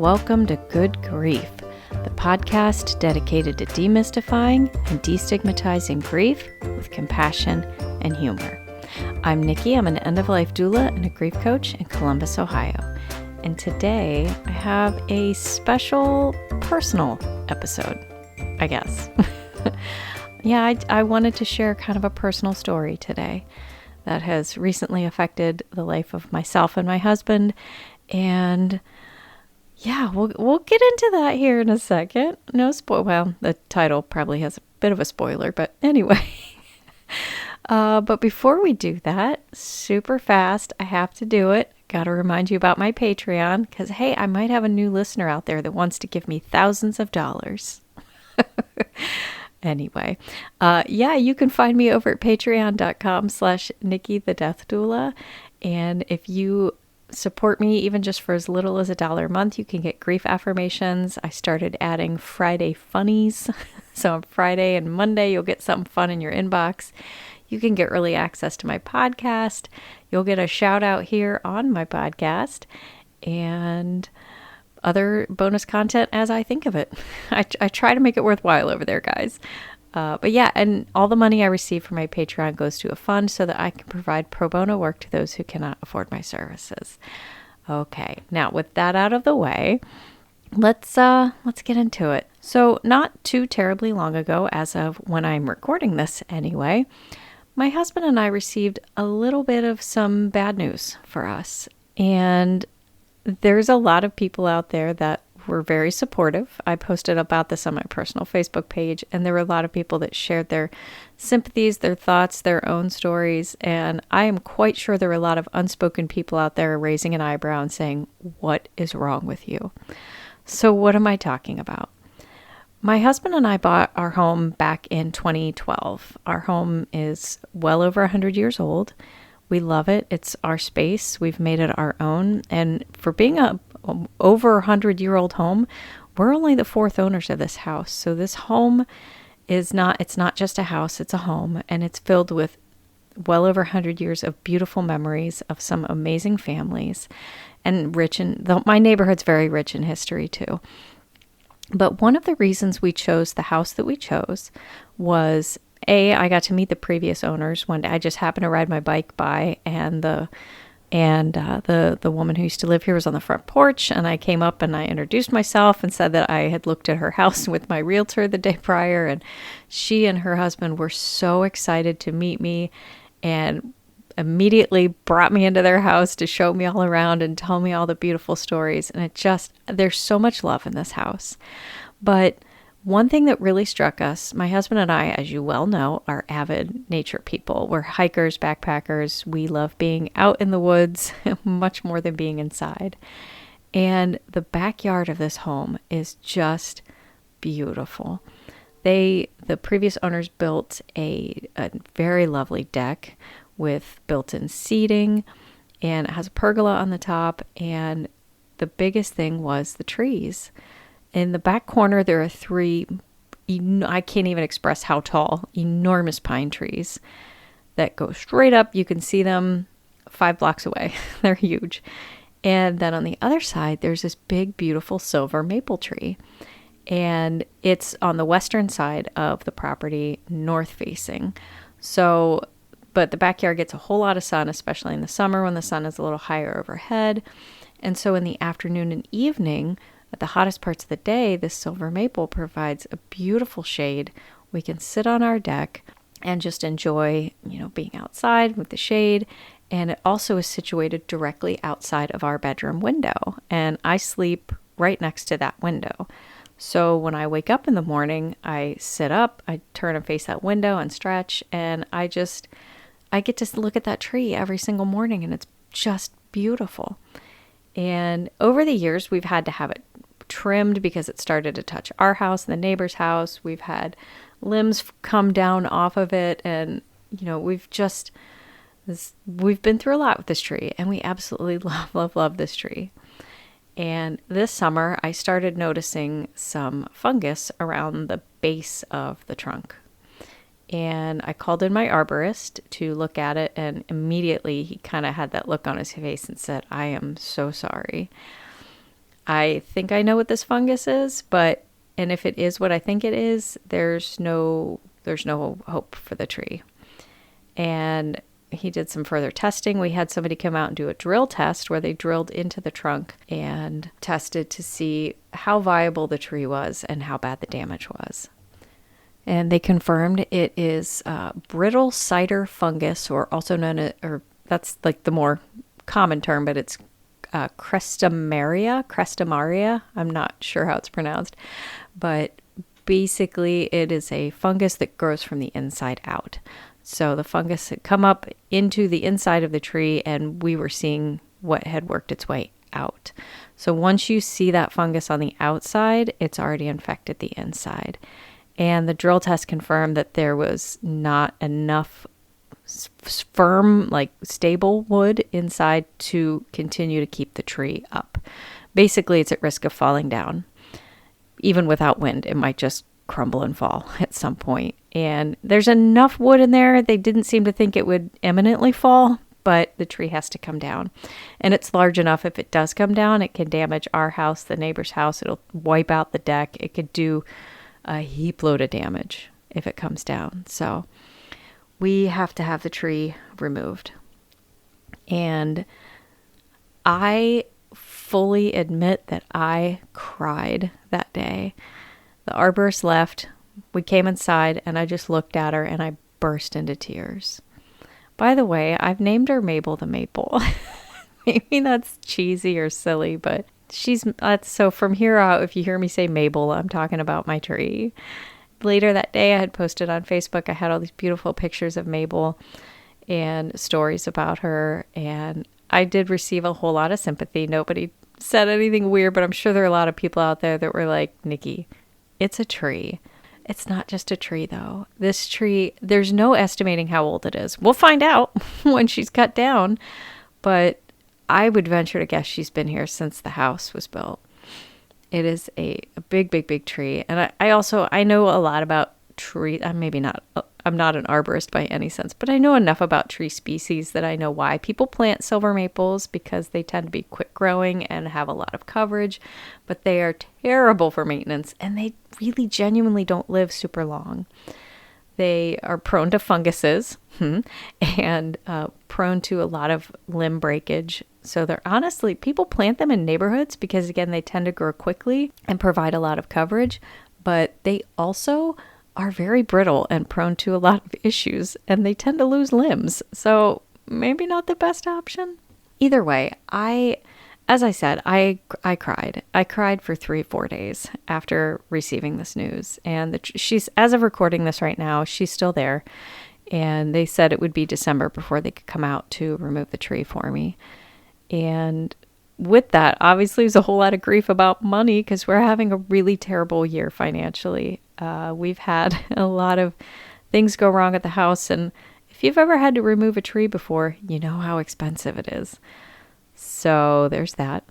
welcome to Good Grief, the podcast dedicated to demystifying and destigmatizing grief with compassion and humor. I'm Nikki. I'm an end-of-life doula and a grief coach in Columbus, Ohio. And today I have a special personal episode, I guess. I wanted to share kind of a personal story today that has recently affected the life of myself and my husband. And yeah, we'll get into that here in a second. No spoil. Well, the title probably has a bit of a spoiler, but anyway. But before we do that, super fast, I have to do it. Got to remind you about my Patreon because, hey, I might have a new listener out there that wants to give me thousands of dollars. Anyway, you can find me over at patreon.com/Nikki the Death Doula. And if you support me even just for as little as $1 a month, you can get grief affirmations. I started adding Friday funnies. So on Friday and Monday, you'll get something fun in your inbox. You can get early access to my podcast. You'll get a shout out here on my podcast and other bonus content as I think of it. I try to make it worthwhile over there, guys. And all the money I receive from my Patreon goes to a fund so that I can provide pro bono work to those who cannot afford my services. Okay, now with that out of the way, let's get into it. So not too terribly long ago, as of when I'm recording this anyway, my husband and I received a little bit of some bad news for us. And there's a lot of people out there that were very supportive. I posted about this on my personal Facebook page, and there were a lot of people that shared their sympathies, their thoughts, their own stories. And I am quite sure there were a lot of unspoken people out there raising an eyebrow and saying, "What is wrong with you?" So what am I talking about? My husband and I bought our home back in 2012. Our home is well over 100 years old. We love it. It's our space. We've made it our own. And for being a over 100-year-old home, we're only the fourth owners of this house. So this home it's not just a house, it's a home. And it's filled with well over 100 years of beautiful memories of some amazing families. And my neighborhood's very rich in history too. But one of the reasons we chose the house that we chose was I got to meet the previous owners one day. I just happened to ride my bike by, and the woman who used to live here was on the front porch, and I came up and I introduced myself and said that I had looked at her house with my realtor the day prior, and she and her husband were so excited to meet me and immediately brought me into their house to show me all around and tell me all the beautiful stories. And there's so much love in this house. But one thing that really struck us, my husband and I, as you well know, are avid nature people. We're hikers, backpackers. We love being out in the woods much more than being inside. And the backyard of this home is just beautiful. The previous owners built a very lovely deck with built-in seating, and it has a pergola on the top. And the biggest thing was the trees. In the back corner, there are three, I can't even express how tall, enormous pine trees that go straight up. You can see them 5 blocks away. They're huge. And then on the other side, there's this big, beautiful silver maple tree. And it's on the western side of the property, north facing. But the backyard gets a whole lot of sun, especially in the summer when the sun is a little higher overhead. And so in the afternoon and evening, at the hottest parts of the day, this silver maple provides a beautiful shade. We can sit on our deck and just enjoy, being outside with the shade. And it also is situated directly outside of our bedroom window. And I sleep right next to that window. So when I wake up in the morning, I sit up, I turn and face that window and stretch. And I get to look at that tree every single morning, and it's just beautiful. And over the years, we've had to have it trimmed because it started to touch our house and the neighbor's house. We've had limbs come down off of it, and we've been through a lot with this tree, and we absolutely love this tree. And this summer, I started noticing some fungus around the base of the trunk. And I called in my arborist to look at it, and immediately he kind of had that look on his face and said, "I am so sorry." I think I know what this fungus is, and if it is what I think it is, there's no hope for the tree. And he did some further testing. We had somebody come out and do a drill test where they drilled into the trunk and tested to see how viable the tree was and how bad the damage was. And they confirmed it is brittle cider fungus, or also known as, or that's like the more common term, but it's crestamaria. I'm not sure how it's pronounced, but basically it is a fungus that grows from the inside out. So the fungus had come up into the inside of the tree, and we were seeing what had worked its way out. So once you see that fungus on the outside, it's already infected the inside. And the drill test confirmed that there was not enough firm, like stable wood inside to continue to keep the tree up. Basically, it's at risk of falling down. Even without wind, it might just crumble and fall at some point. And there's enough wood in there. They didn't seem to think it would imminently fall, but the tree has to come down. And it's large enough, if it does come down, it can damage our house, the neighbor's house. It'll wipe out the deck. It could do a heap load of damage if it comes down. So we have to have the tree removed. And I fully admit that I cried that day. The arborist left. We came inside, and I just looked at her and I burst into tears. By the way, I've named her Mabel the Maple. Maybe that's cheesy or silly, but so from here out, if you hear me say Mabel, I'm talking about my tree. Later that day, I had posted on Facebook, I had all these beautiful pictures of Mabel and stories about her, and I did receive a whole lot of sympathy. Nobody said anything weird, but I'm sure there are a lot of people out there that were like, Nikki, it's a tree. It's not just a tree, though. This tree, there's no estimating how old it is. We'll find out when she's cut down, but I would venture to guess she's been here since the house was built. It is a big, big, big tree. And I know a lot about tree. I'm not an arborist by any sense, but I know enough about tree species that I know why people plant silver maples, because they tend to be quick growing and have a lot of coverage, but they are terrible for maintenance, and they really genuinely don't live super long. They are prone to funguses and prone to a lot of limb breakage. So they're honestly, people plant them in neighborhoods because, again, they tend to grow quickly and provide a lot of coverage, but they also are very brittle and prone to a lot of issues, and they tend to lose limbs. So maybe not the best option. Either way, as I said, I cried. I cried for 3-4 days after receiving this news. And she's, as of recording this right now, she's still there. And they said it would be December before they could come out to remove the tree for me. And with that, obviously, there's a whole lot of grief about money, because we're having a really terrible year financially. We've had a lot of things go wrong at the house. And if you've ever had to remove a tree before, you know how expensive it is. So there's that.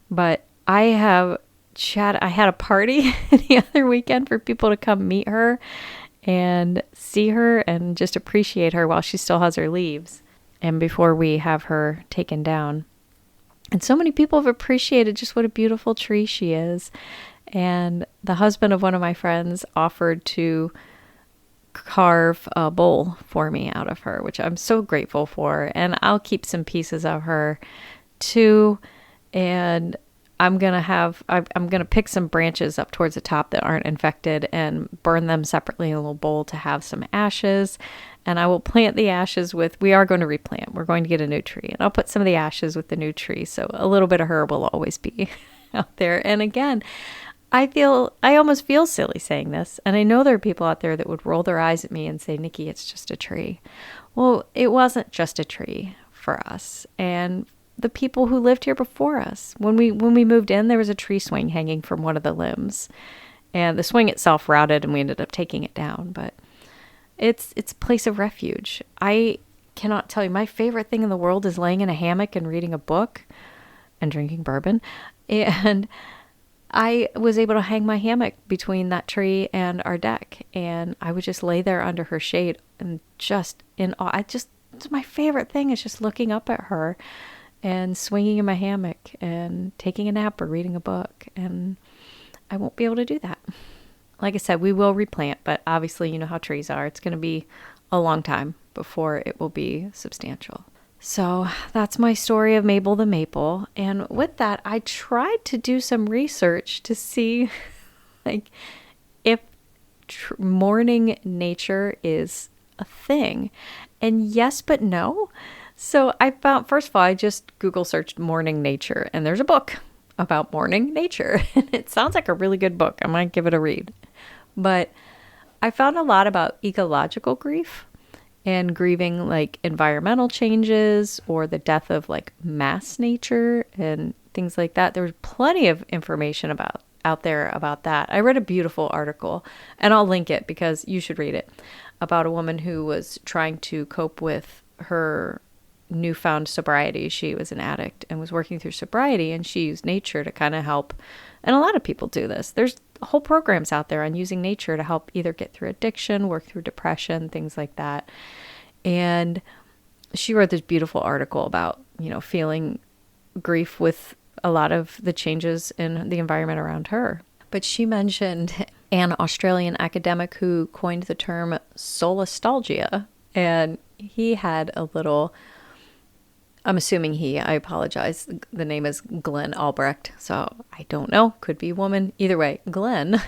But I had a party the other weekend for people to come meet her and see her and just appreciate her while she still has her leaves, and before we have her taken down. And so many people have appreciated just what a beautiful tree she is. And the husband of one of my friends offered to carve a bowl for me out of her, which I'm so grateful for. And I'll keep some pieces of her too. And I'm going to pick some branches up towards the top that aren't infected and burn them separately in a little bowl to have some ashes. And I will plant the ashes we are going to replant. We're going to get a new tree, and I'll put some of the ashes with the new tree. So a little bit of her will always be out there. And again, I almost feel silly saying this. And I know there are people out there that would roll their eyes at me and say, Nikki, it's just a tree. Well, it wasn't just a tree for us. And the people who lived here before us, when we moved in, there was a tree swing hanging from one of the limbs, and the swing itself rotted and we ended up taking it down. But it's a place of refuge. I cannot tell you, my favorite thing in the world is laying in a hammock and reading a book and drinking bourbon. And I was able to hang my hammock between that tree and our deck, and I would just lay there under her shade and just in awe. It's my favorite thing is just looking up at her and swinging in my hammock and taking a nap or reading a book. And I won't be able to do that. Like I said, we will replant, but obviously you know how trees are. It's going to be a long time before it will be substantial. So that's my story of Mabel the Maple. And with that, I tried to do some research to see like if mourning nature is a thing. And yes, but no. So I found, first of all, I just Google searched mourning nature, and there's a book about mourning nature. And it sounds like a really good book. I might give it a read. But I found a lot about ecological grief and grieving like environmental changes or the death of like mass nature and things like that. There was plenty of information out there about that. I read a beautiful article, and I'll link it because you should read it, about a woman who was trying to cope with her newfound sobriety. She was an addict and was working through sobriety, and she used nature to kind of help. And a lot of people do this. There's whole programs out there on using nature to help either get through addiction, work through depression, things like that. And she wrote this beautiful article about, feeling grief with a lot of the changes in the environment around her. But she mentioned an Australian academic who coined the term solastalgia, and he had a little, I'm assuming I apologize, the name is Glenn Albrecht, so I don't know, could be a woman. Either way, Glenn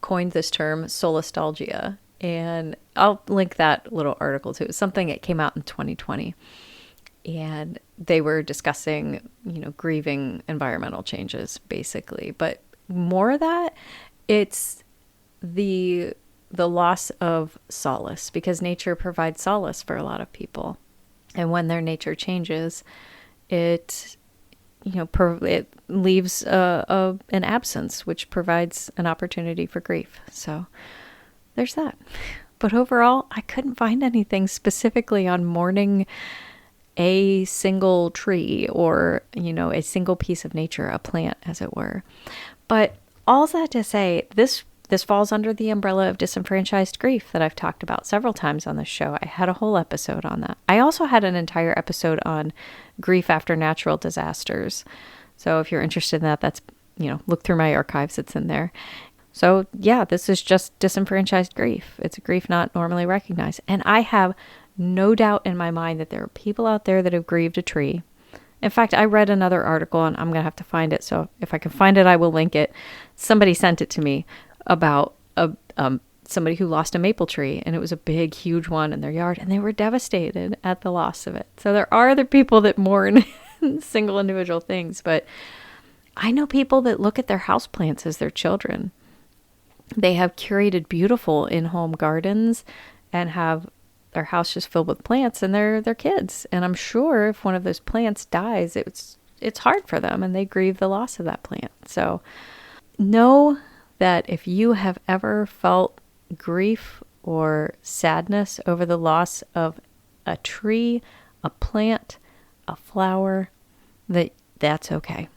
coined this term solastalgia, and I'll link that little article too. It's something that came out in 2020, and they were discussing, grieving environmental changes, basically. But more of that, it's the loss of solace, because nature provides solace for a lot of people. And when their nature changes, it leaves an absence, which provides an opportunity for grief. So there's that. But overall, I couldn't find anything specifically on mourning a single tree or, a single piece of nature, a plant, as it were. But all that to say, this falls under the umbrella of disenfranchised grief that I've talked about several times on this show. I had a whole episode on that. I also had an entire episode on grief after natural disasters. So if you're interested in that, that's, look through my archives, it's in there. So yeah, this is just disenfranchised grief. It's a grief not normally recognized. And I have no doubt in my mind that there are people out there that have grieved a tree. In fact, I read another article, and I'm going to have to find it. So if I can find it, I will link it. Somebody sent it to me about somebody who lost a maple tree, and it was a big, huge one in their yard, and they were devastated at the loss of it. So there are other people that mourn single individual things, but I know people that look at their houseplants as their children. They have curated beautiful in-home gardens and have their house just filled with plants, and they're their kids. And I'm sure if one of those plants dies, it's hard for them, and they grieve the loss of that plant. So know that if you have ever felt grief or sadness over the loss of a tree, a plant, a flower, that's okay,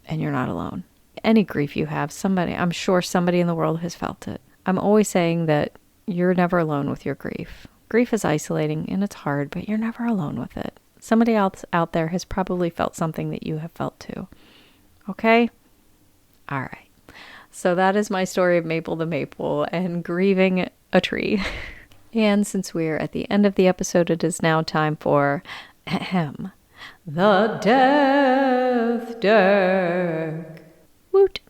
and you're not alone. Any grief you have, I'm sure somebody in the world has felt it. I'm always saying that you're never alone with your grief. Grief is isolating and it's hard, but you're never alone with it. Somebody else out there has probably felt something that you have felt too. Okay? All right. So that is my story of Mabel the Maple and grieving a tree. And since we're at the end of the episode, it is now time for the Death Deck. Woot.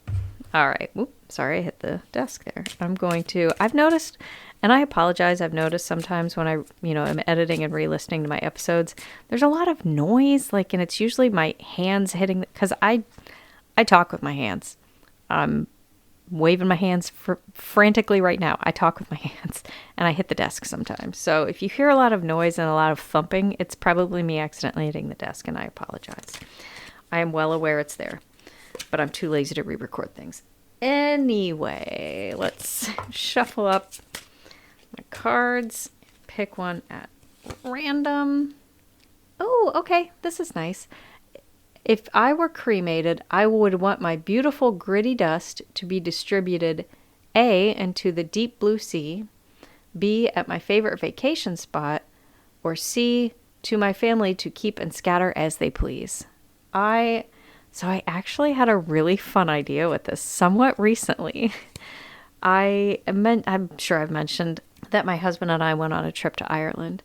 All right. Whoop. Sorry, I hit the desk there. I've noticed, and I apologize, I've noticed sometimes when I, am editing and re-listening to my episodes, there's a lot of noise, and it's usually my hands hitting, because I talk with my hands. I'm waving my hands frantically right now. I talk with my hands, and I hit the desk sometimes. So if you hear a lot of noise and a lot of thumping, it's probably me accidentally hitting the desk, and I apologize. I am well aware it's there, but I'm too lazy to re-record things. Anyway, let's shuffle up my cards, pick one at random. Oh, okay, this is nice. If I were cremated, I would want my beautiful gritty dust to be distributed A, into the deep blue sea, B, at my favorite vacation spot, or C, to my family to keep and scatter as they please. So I actually had a really fun idea with this somewhat recently. I'm sure I've mentioned that my husband and I went on a trip to Ireland,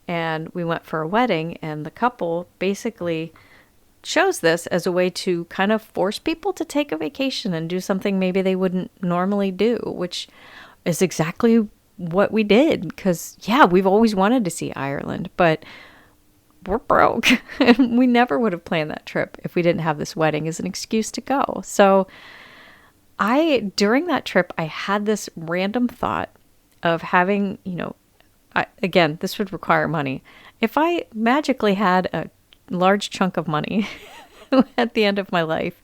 and we went for a wedding, and the couple basically chose this as a way to kind of force people to take a vacation and do something maybe they wouldn't normally do, which is exactly what we did. Because, yeah, we've always wanted to see Ireland, but we're broke. And we never would have planned that trip if we didn't have this wedding as an excuse to go. So during that trip, I had this random thought of having, again, this would require money. If I magically had a large chunk of money at the end of my life,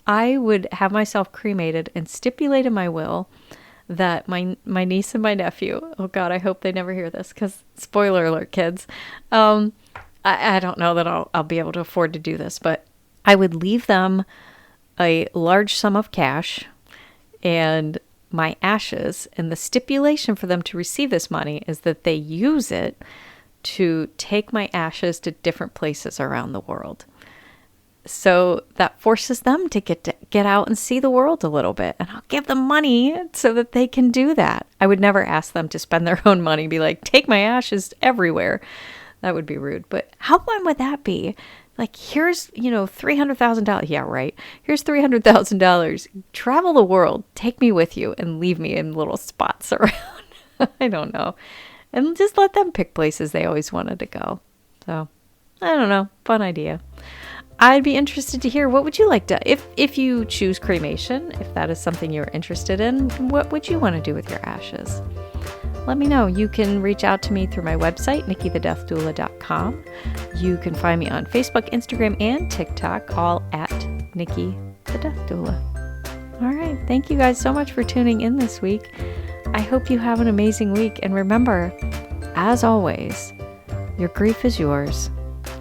I would have myself cremated and stipulate in my will that my niece and my nephew, oh God, I hope they never hear this, because spoiler alert, kids, I don't know that I'll be able to afford to do this, but I would leave them a large sum of cash and my ashes, and the stipulation for them to receive this money is that they use it to take my ashes to different places around the world. So that forces them to get out and see the world a little bit, and I'll give them money so that they can do that. I would never ask them to spend their own money, be like, take my ashes everywhere. That would be rude. But how fun would that be? Like, here's, $300,000. Yeah, right. Here's $300,000. Travel the world. Take me with you and leave me in little spots around. I don't know. And just let them pick places they always wanted to go. So, I don't know. Fun idea. I'd be interested to hear, what would you like to, if you choose cremation, if that is something you're interested in, what would you want to do with your ashes? Let me know. You can reach out to me through my website, nikkithedeathdoula.com. You can find me on Facebook, Instagram, and TikTok, all at Nikki the Death Doula. All right. Thank you guys so much for tuning in this week. I hope you have an amazing week. And remember, as always, your grief is yours.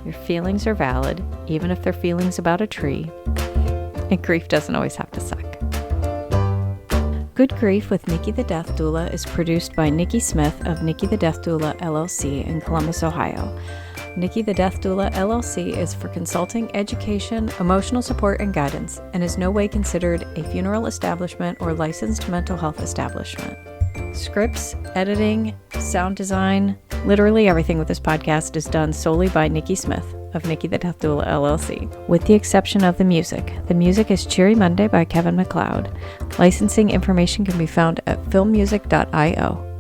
Your feelings are valid, even if they're feelings about a tree. And grief doesn't always have to suck. Good Grief with Nikki the Death Doula is produced by Nikki Smith of Nikki the Death Doula LLC in Columbus, Ohio. Nikki the Death Doula LLC is for consulting, education, emotional support, and guidance, and is no way considered a funeral establishment or licensed mental health establishment. Scripts, editing, sound design, literally everything with this podcast is done solely by Nikki Smith of Nikki the Death Doula LLC, with the exception of the music. The music is Cheery Monday by Kevin MacLeod. Licensing information can be found at filmmusic.io.